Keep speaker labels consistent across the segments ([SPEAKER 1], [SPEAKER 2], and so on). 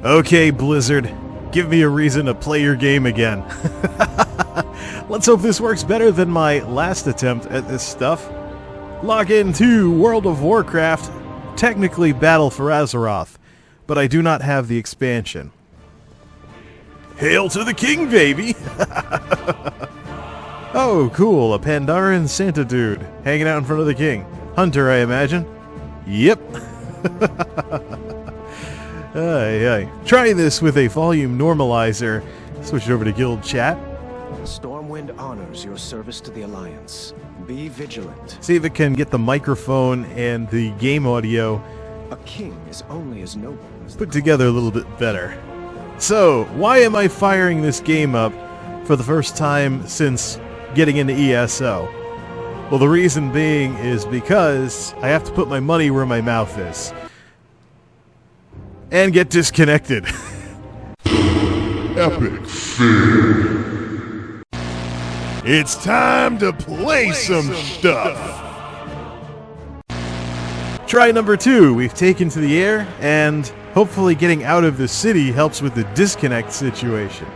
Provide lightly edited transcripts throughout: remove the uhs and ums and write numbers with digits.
[SPEAKER 1] Okay, Blizzard, give me a reason to play your game again. Let's hope this works better than my last attempt at this stuff. Log into World of Warcraft, technically Battle for Azeroth, but I do not have the expansion. Hail to the king, baby! Oh, cool, a Pandaren Santa dude, hanging out in front of the king. Hunter, I imagine? Yep. Try this with a volume normalizer. Switch it over to guild chat.
[SPEAKER 2] Stormwind honors your service to the Alliance. Be vigilant.
[SPEAKER 1] See if it can get the microphone and the game audio
[SPEAKER 2] A king is only as noble as
[SPEAKER 1] put together a little bit better. So, why am I firing this game up for the first time since getting into ESO? Well, the reason being is because I have to put my money where my mouth is. And get disconnected.
[SPEAKER 3] Epic fail.
[SPEAKER 1] It's time to play some stuff. Try number 2. We've taken to the air, and hopefully getting out of the city helps with the disconnect situation.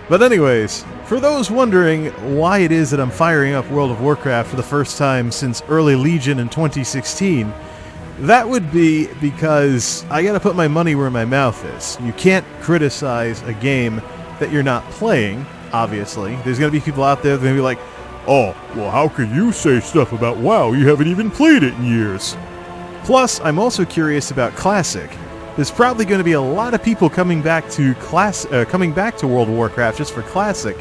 [SPEAKER 1] But anyways, for those wondering why it is that I'm firing up World of Warcraft for the first time since early Legion in 2016, that would be because I gotta put my money where my mouth is. You can't criticize a game that you're not playing, obviously. There's gonna be people out there that are gonna be like, oh, well, how can you say stuff about WoW? You haven't even played it in years. Plus, I'm also curious about Classic. There's probably going to be a lot of people coming back to World of Warcraft just for Classic,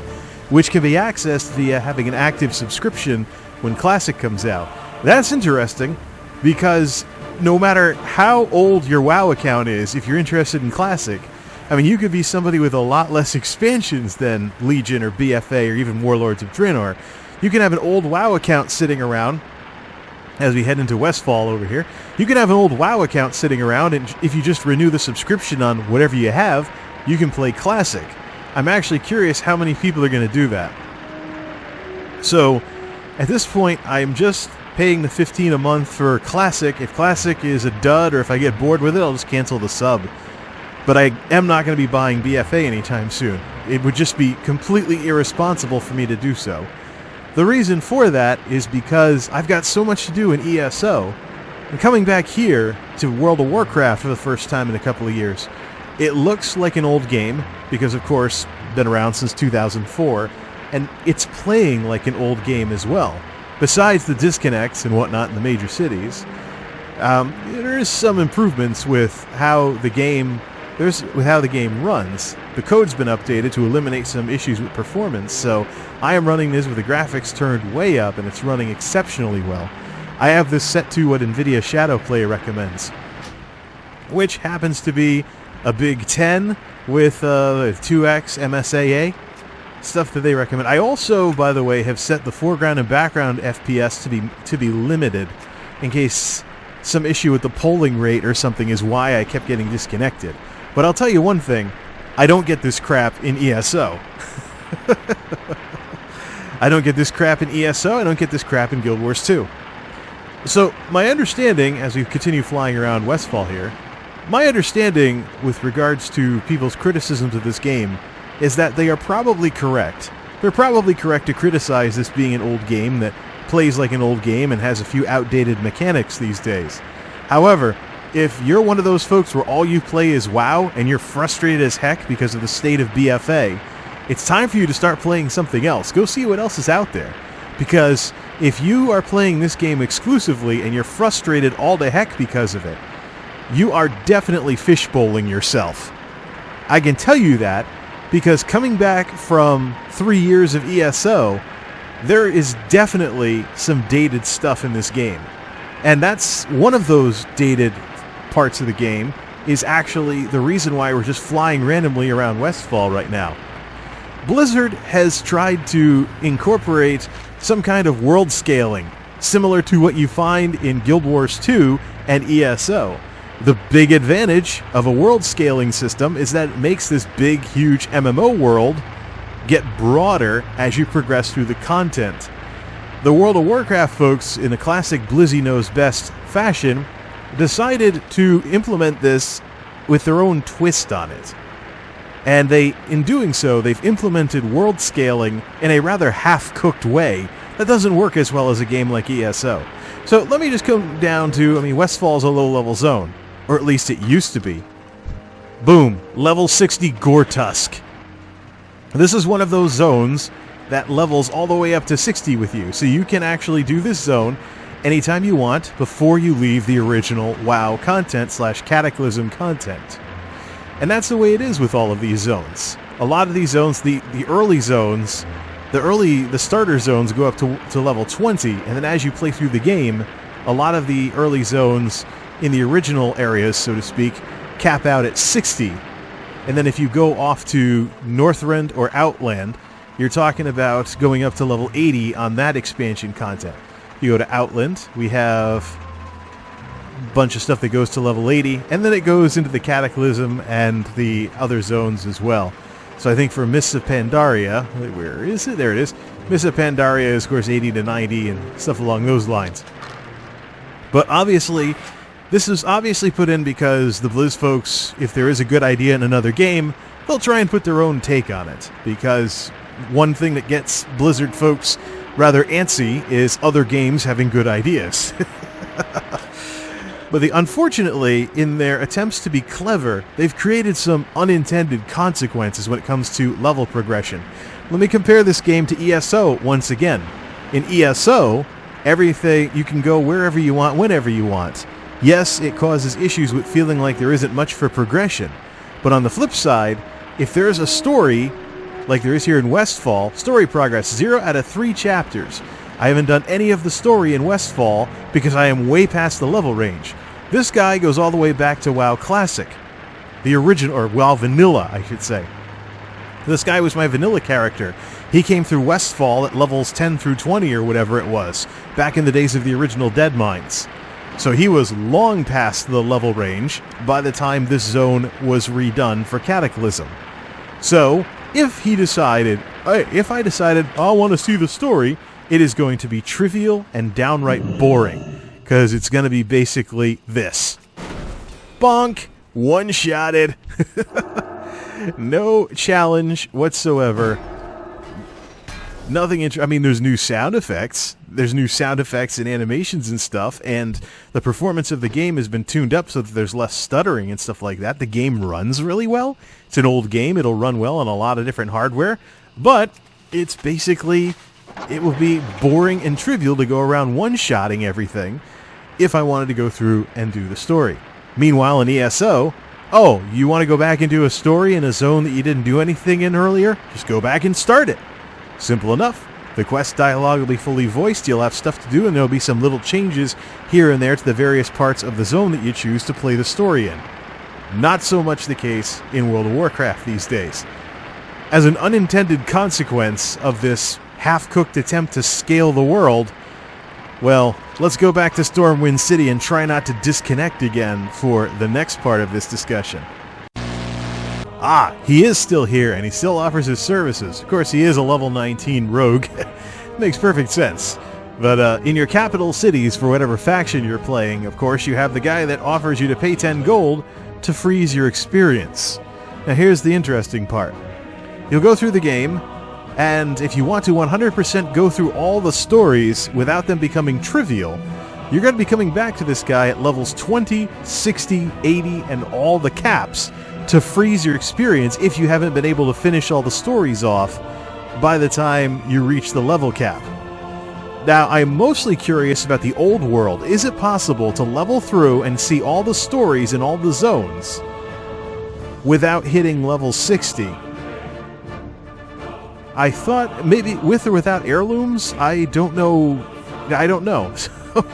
[SPEAKER 1] which can be accessed via having an active subscription when Classic comes out. That's interesting, because no matter how old your WoW account is, if you're interested in Classic, I mean, you could be somebody with a lot less expansions than Legion or BFA or even Warlords of Draenor. You can have an old WoW account sitting around, as we head into Westfall over here. You can have an old WoW account sitting around, and if you just renew the subscription on whatever you have, you can play Classic. I'm actually curious how many people are going to do that. So, at this point, I'm just paying the $15 a month for Classic. If Classic is a dud, or if I get bored with it, I'll just cancel the sub. But I am not going to be buying BFA anytime soon. It would just be completely irresponsible for me to do so. The reason for that is because I've got so much to do in ESO, and coming back here to World of Warcraft for the first time in a couple of years, it looks like an old game, because of course, been around since 2004, and it's playing like an old game as well. Besides the disconnects and whatnot in the major cities, there is some improvements with how the game runs. The code's been updated to eliminate some issues with performance, so I am running this with the graphics turned way up, and it's running exceptionally well. I have this set to what NVIDIA Shadowplay recommends, which happens to be a Big 10 with 2x MSAA, stuff that they recommend. I also, by the way, have set the foreground and background FPS to be limited, in case some issue with the polling rate or something is why I kept getting disconnected. But I'll tell you one thing, I don't get this crap in ESO. I don't get this crap in ESO, I don't get this crap in Guild Wars 2. So, my understanding, as we continue flying around Westfall here, my understanding with regards to people's criticisms of this game is that they are probably correct. They're probably correct to criticize this being an old game that plays like an old game and has a few outdated mechanics these days. However, if you're one of those folks where all you play is WoW and you're frustrated as heck because of the state of BFA, it's time for you to start playing something else. Go see what else is out there. Because if you are playing this game exclusively and you're frustrated all to heck because of it, you are definitely fishbowling yourself. I can tell you that because coming back from 3 years of ESO, there is definitely some dated stuff in this game. And that's one of those dated parts of the game is actually the reason why we're just flying randomly around Westfall right now. Blizzard has tried to incorporate some kind of world scaling, similar to what you find in Guild Wars 2 and ESO. The big advantage of a world scaling system is that it makes this big, huge MMO world get broader as you progress through the content. The World of Warcraft folks, in a classic Blizzy Knows Best fashion, decided to implement this with their own twist on it. And in doing so, they've implemented world scaling in a rather half-cooked way that doesn't work as well as a game like ESO. So let me just come down to, Westfall's a low-level zone, or at least it used to be. Boom, level 60 Gore-Tusk. This is one of those zones that levels all the way up to 60 with you, so you can actually do this zone anytime you want before you leave the original WoW content / Cataclysm content. And that's the way it is with all of these zones. A lot of these zones, the early zones, the starter zones go up to level 20, and then as you play through the game, a lot of the early zones in the original areas, so to speak, cap out at 60. And then if you go off to Northrend or Outland, you're talking about going up to level 80 on that expansion content. You go to Outland, we have a bunch of stuff that goes to level 80, and then it goes into the Cataclysm and the other zones as well. So I think for Mists of Pandaria, where is it? There it is. Mists of Pandaria is, of course, 80 to 90 and stuff along those lines. But obviously, this is obviously put in because the Blizz folks, if there is a good idea in another game, they'll try and put their own take on it. Because one thing that gets Blizzard folks rather antsy is other games having good ideas. But unfortunately, in their attempts to be clever, they've created some unintended consequences when it comes to level progression. Let me compare this game to ESO once again. In ESO, everything, you can go wherever you want, whenever you want. Yes, it causes issues with feeling like there isn't much for progression. But on the flip side, if there's a story, like there is here in Westfall, story progress, 0 out of 3 chapters. I haven't done any of the story in Westfall because I am way past the level range. This guy goes all the way back to WoW Classic. The original, or WoW Vanilla, I should say. This guy was my vanilla character. He came through Westfall at levels 10 through 20 or whatever it was, back in the days of the original Deadmines. So he was long past the level range by the time this zone was redone for Cataclysm. So, if I decided, I want to see the story, it is going to be trivial and downright boring, because it's going to be basically this. Bonk! One-shotted! No challenge whatsoever. Nothing there's new sound effects. There's new sound effects and animations and stuff, and the performance of the game has been tuned up so that there's less stuttering and stuff like that. The game runs really well. It's an old game. It'll run well on a lot of different hardware, but it's basically, it will be boring and trivial to go around one-shotting everything if I wanted to go through and do the story. Meanwhile, in ESO, oh, you want to go back and do a story in a zone that you didn't do anything in earlier? Just go back and start it. Simple enough. The quest dialogue will be fully voiced, you'll have stuff to do, and there'll be some little changes here and there to the various parts of the zone that you choose to play the story in. Not so much the case in World of Warcraft these days. As an unintended consequence of this half-cooked attempt to scale the world, well, let's go back to Stormwind City and try not to disconnect again for the next part of this discussion. Ah, he is still here, and he still offers his services. Of course, he is a level 19 rogue. Makes perfect sense. But in your capital cities, for whatever faction you're playing, of course, you have the guy that offers you to pay 10 gold to freeze your experience. Now, here's the interesting part. You'll go through the game, and if you want to 100% go through all the stories without them becoming trivial, you're going to be coming back to this guy at levels 20, 60, 80, and all the caps to freeze your experience if you haven't been able to finish all the stories off by the time you reach the level cap. Now, I'm mostly curious about the old world. Is it possible to level through and see all the stories in all the zones without hitting level 60? I thought maybe with or without heirlooms? I don't know. So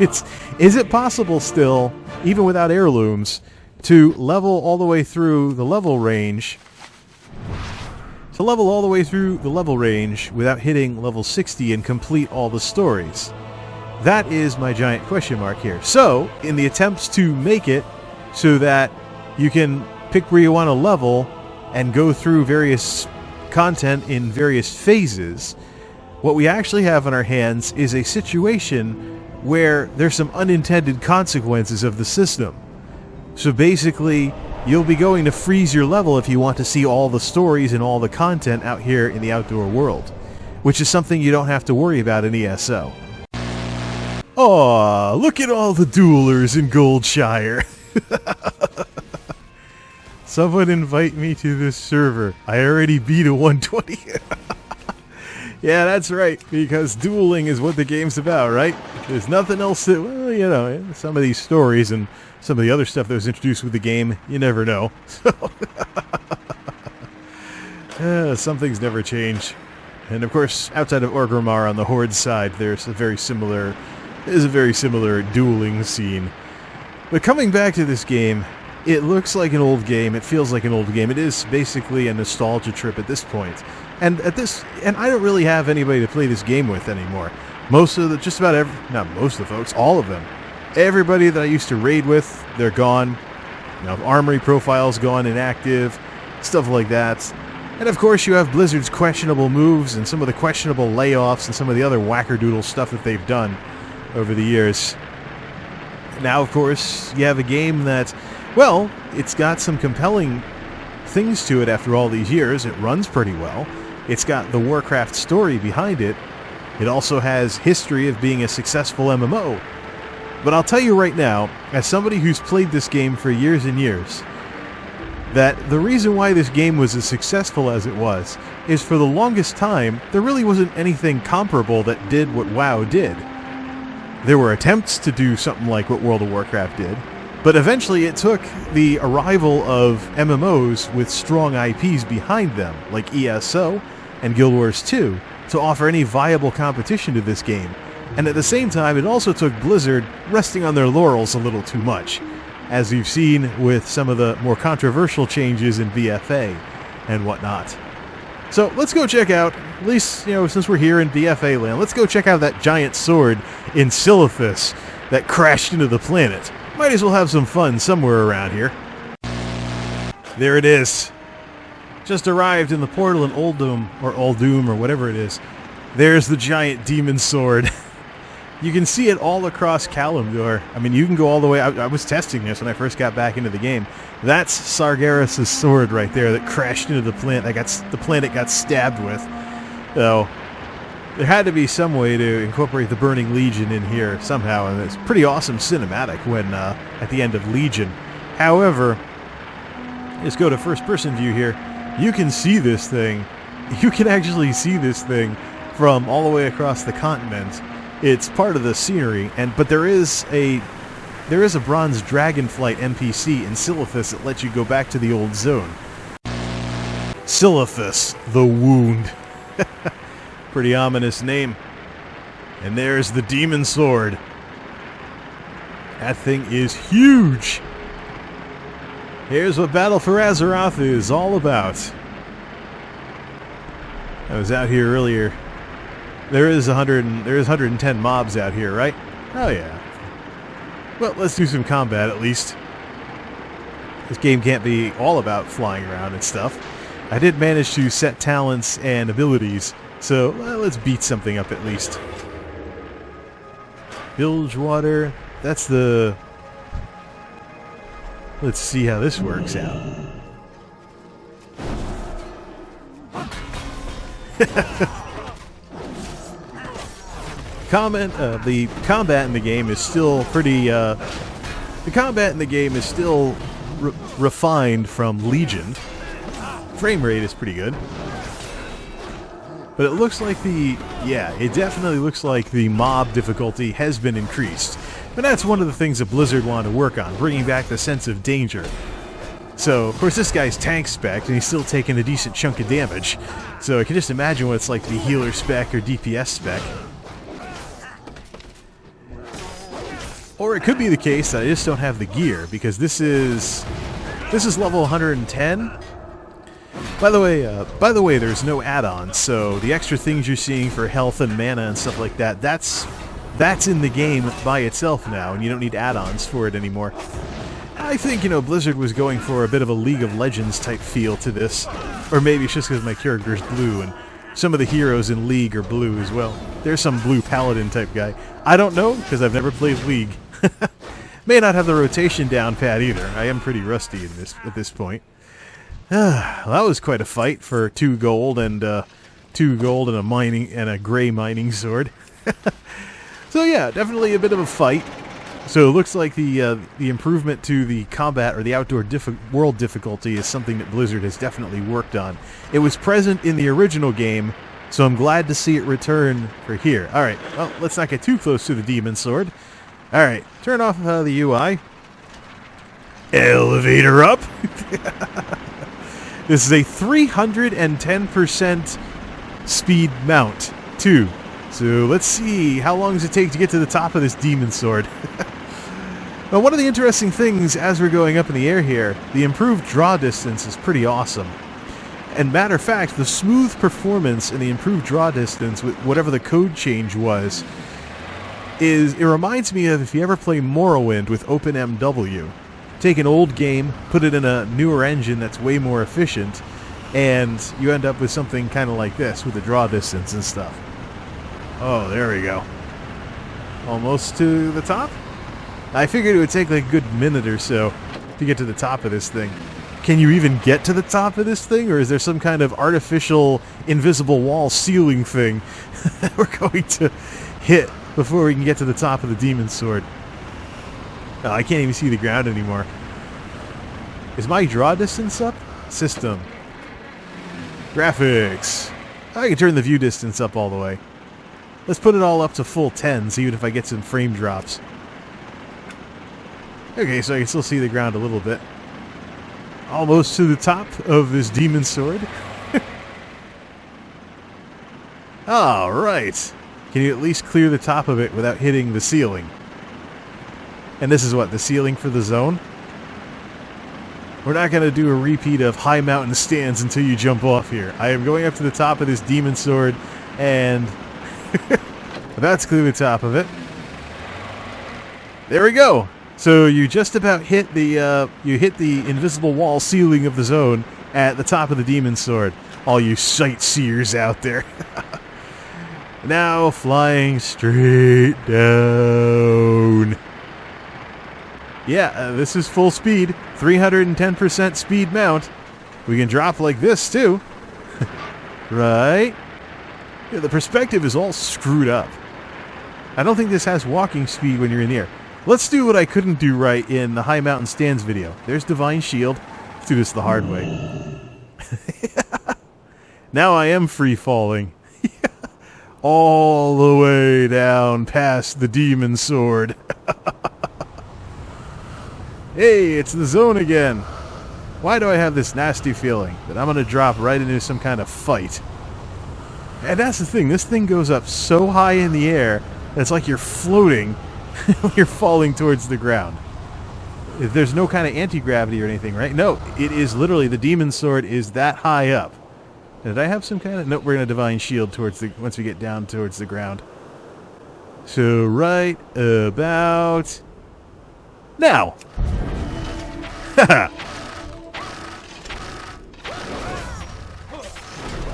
[SPEAKER 1] is it possible still, even without heirlooms, to level all the way through the level range, without hitting level 60 and complete all the stories? That is my giant question mark here. So, in the attempts to make it so that you can pick where you want to level and go through various content in various phases, what we actually have on our hands is a situation where there's some unintended consequences of the system. So basically, you'll be going to freeze your level if you want to see all the stories and all the content out here in the outdoor world, which is something you don't have to worry about in ESO. Aw, look at all the duelers in Goldshire. Someone invite me to this server. I already beat a 120. Yeah, that's right, because dueling is what the game's about, right? There's nothing else that, well, you know, some of these stories and some of the other stuff that was introduced with the game, you never know. Some things never change. And of course, outside of Orgrimmar on the Horde side, there's a very similar dueling scene. But coming back to this game, it looks like an old game, it feels like an old game. It is basically a nostalgia trip at this point. And I don't really have anybody to play this game with anymore. Most of the, not most of the folks, all of them. Everybody that I used to raid with, they're gone. You know, armory profiles gone inactive, stuff like that. And of course you have Blizzard's questionable moves and some of the questionable layoffs and some of the other wackerdoodle stuff that they've done over the years. Now, of course, you have a game that, well, it's got some compelling things to it after all these years. It runs pretty well. It's got the Warcraft story behind it. It also has history of being a successful MMO. But I'll tell you right now, as somebody who's played this game for years and years, that the reason why this game was as successful as it was is for the longest time, there really wasn't anything comparable that did what WoW did. There were attempts to do something like what World of Warcraft did, but eventually it took the arrival of MMOs with strong IPs behind them, like ESO and Guild Wars 2, to offer any viable competition to this game. And at the same time, it also took Blizzard resting on their laurels a little too much, as we've seen with some of the more controversial changes in BFA and whatnot. So let's go check out, at least, you know, since we're here in BFA land, let's go check out that giant sword in Silithus that crashed into the planet. Might as well have some fun somewhere around here. There it is. Just arrived in the portal in Uldum, or Uldum, or whatever it is. There's the giant demon sword. You can see it all across Kalimdor. I mean, you can go all the way... I was testing this when I first got back into the game. That's Sargeras' sword right there that crashed into the planet the planet got stabbed with. So, there had to be some way to incorporate the Burning Legion in here somehow, and it's pretty awesome cinematic when at the end of Legion. However, let's go to first-person view here. You can see this thing. You can actually see this thing from all the way across the continent. It's part of the scenery, but there is a bronze dragonflight NPC in Silithus that lets you go back to the old zone. Silithus, the Wound. Pretty ominous name. And there's the demon sword. That thing is huge. Here's what Battle for Azeroth is all about. I was out here earlier. There is 110 mobs out here, right? Oh yeah. Well, let's do some combat at least. This game can't be all about flying around and stuff. I did manage to set talents and abilities, so let's beat something up at least. Bilgewater, that's the... Let's see how this works out. The combat in the game is still pretty... the combat in the game is still refined from Legion. Frame rate is pretty good. But it looks like it definitely looks like the mob difficulty has been increased. But that's one of the things that Blizzard wanted to work on, bringing back the sense of danger. So, of course, this guy's tank spec, and he's still taking a decent chunk of damage. So I can just imagine what it's like to be healer spec or DPS spec. Or it could be the case that I just don't have the gear, because this is level 110. By the way, there's no add-ons, so the extra things you're seeing for health and mana and stuff like that, that's in the game by itself now, and you don't need add-ons for it anymore. I think, Blizzard was going for a bit of a League of Legends type feel to this. Or maybe it's just because my character's blue, and some of the heroes in League are blue as well. There's some blue paladin type guy. I don't know, because I've never played League. May not have the rotation down pat either. I am pretty rusty at this point. Well, that was quite a fight for 2 gold and a gray mining sword. So yeah, definitely a bit of a fight. So it looks like the improvement to the combat or the outdoor world difficulty is something that Blizzard has definitely worked on. It was present in the original game, so I'm glad to see it return for here. All right, well, let's not get too close to the demon sword. All right, turn off the UI. Elevator up. This is a 310% speed mount, too. So let's see, how long does it take to get to the top of this demon sword? Now, one of the interesting things as we're going up in the air here, the improved draw distance is pretty awesome. And matter of fact, the smooth performance and the improved draw distance with whatever the code change was, it reminds me of if you ever play Morrowind with OpenMW. Take an old game, put it in a newer engine that's way more efficient, and you end up with something kind of like this with the draw distance and stuff. Oh, there we go. Almost to the top? I figured it would take like a good minute or so to get to the top of this thing. Can you even get to the top of this thing, or is there some kind of artificial invisible wall ceiling thing that we're going to hit before we can get to the top of the demon sword? Oh, I can't even see the ground anymore. Is my draw distance up? System. Graphics. I can turn the view distance up all the way. Let's put it all up to full 10s, even if I get some frame drops. Okay, so I can still see the ground a little bit. Almost to the top of this demon sword. Alright. Can you at least clear the top of it without hitting the ceiling? And this is what, the ceiling for the zone? We're not going to do a repeat of high mountain stands until you jump off here. I am going up to the top of this demon sword, and that's clear the top of it. There we go. So you just about hit the invisible wall ceiling of the zone at the top of the demon sword. All you sightseers out there. Now flying straight down. Yeah, this is full speed, 310% speed mount. We can drop like this too. Right? Yeah, the perspective is all screwed up. I don't think this has walking speed when you're in the air. Let's do what I couldn't do right in the High Mountain Stands video. There's Divine Shield. Let's do this the hard way. Now I am free falling. All the way down past the demon sword. Hey, it's the zone again. Why do I have this nasty feeling that I'm going to drop right into some kind of fight? And that's the thing. This thing goes up so high in the air that it's like you're floating when you're falling towards the ground. There's no kind of anti-gravity or anything, right? No, it is literally, the demon sword is that high up. Did I have some kind of... Nope, we're going to Divine Shield towards the... once we get down towards the ground. So right about... now!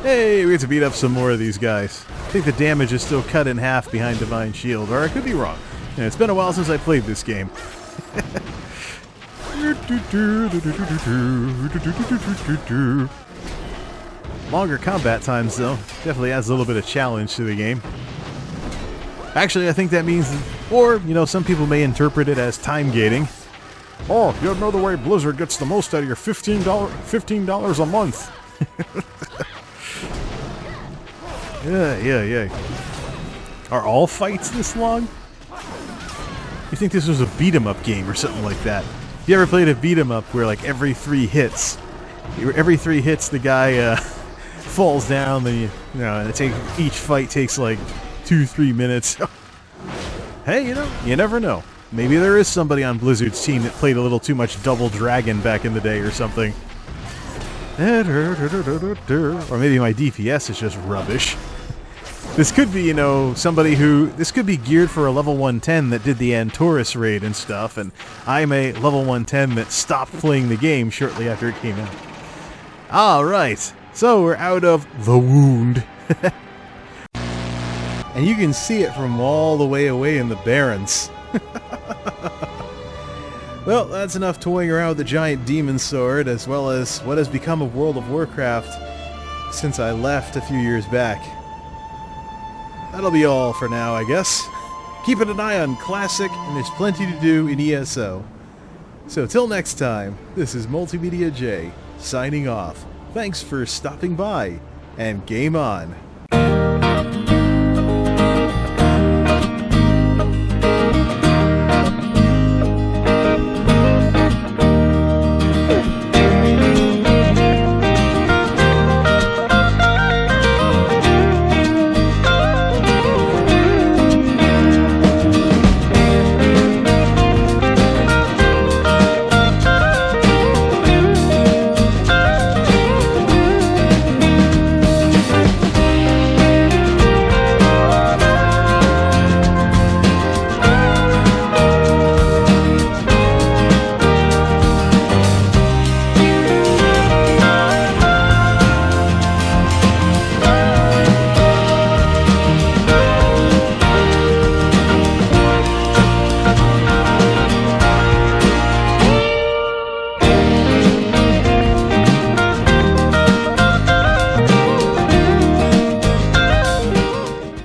[SPEAKER 1] Hey, we have to beat up some more of these guys. I think the damage is still cut in half behind Divine Shield, or I could be wrong. Yeah, it's been a while since I played this game. Longer combat times, though, definitely adds a little bit of challenge to the game. Actually, I think that means, or, you know, some people may interpret it as time gating. Oh, you know the way Blizzard gets the most out of your $15 a month. Yeah. Are all fights this long? You think this was a beat-em-up game or something like that? If you ever played a beat-em-up where, like, every three hits the guy falls down, then and each fight takes like 2-3 minutes. Hey, you never know. Maybe there is somebody on Blizzard's team that played a little too much Double Dragon back in the day or something. Or maybe my DPS is just rubbish. This could be, somebody who... This could be geared for a level 110 that did the Antorus raid and stuff, and I'm a level 110 that stopped playing the game shortly after it came out. Alright, so we're out of the wound. And you can see it from all the way away in the Barrens. Well, that's enough toying around with the giant demon sword, as well as what has become of World of Warcraft since I left a few years back. That'll be all for now, I guess. Keeping an eye on Classic, and there's plenty to do in ESO. So till next time, this is MultimediaJay, signing off. Thanks for stopping by, and game on!